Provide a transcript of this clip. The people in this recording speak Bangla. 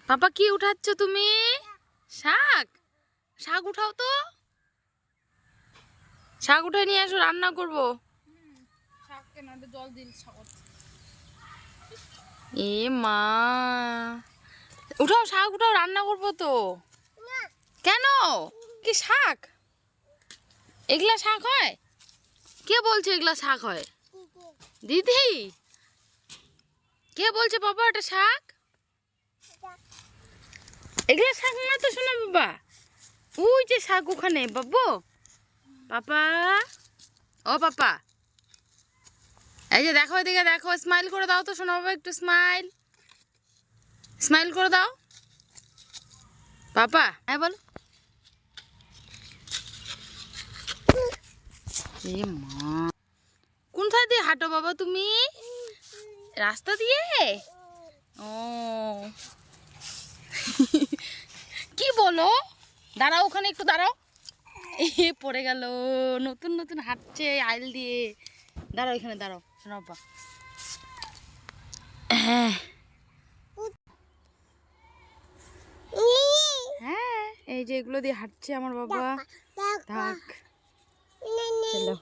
পাপা কি উঠাচ্ছ তুমি? শাক? শাক উঠাও তো, শাক উঠাই নিয়ে আসো, রান্না করবো। এ মা, উঠাও শাক উঠাও, রান্না করবো তো। কেন? কি শাক? এগুলা শাক হয়? কে বলছে এগুলা শাক হয়? দিদি। কে বলছে বাবা এটা শাক? এগুলা শাক না তো শোনা বাবা। ওই যে শাক ওখানে বাবু। পাপা, ও পাপা, এই যে দেখো, এদিকে দেখো, স্মাইল করে দাও তো শোনা বাবা, একটু স্মাইল, স্মাইল করে দাও পাপা। হ্যাঁ বল। এ মা, কোন সাইড দিয়ে হাঁটো বাবা তুমি? রাস্তা দিয়ে? ও কি বলো? দাঁড়াও, ওখানে একটু দাঁড়াও। এ পড়ে গেল, নতুন নতুন হাঁটছে আইল দিয়ে। দাঁড়াও, এখানে দাঁড়াও শোনো বাবা। হ্যাঁ হ্যাঁ, এই যে এগুলো দিয়ে হাঁটছে আমার বাবা। থাক, চলো।